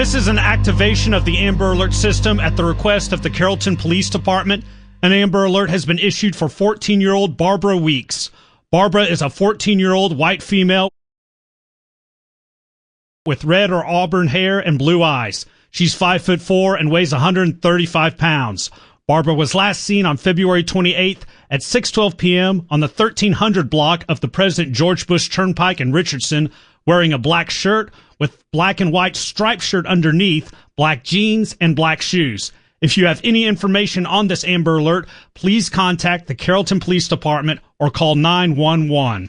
This is an activation of the Amber Alert system at the request of the Carrollton Police Department. An Amber Alert has been issued for 14-year-old Barbara Weeks. Barbara is a 14-year-old white female with red or auburn hair and blue eyes. She's 5'4" and weighs 135 pounds. Barbara was last seen on February 28th at 6:12 p.m. on the 1300 block of the President George Bush Turnpike in Richardson, wearing a black shirt with black and white striped shirt underneath, black jeans, and black shoes. If you have any information on this Amber Alert, please contact the Carrollton Police Department or call 911.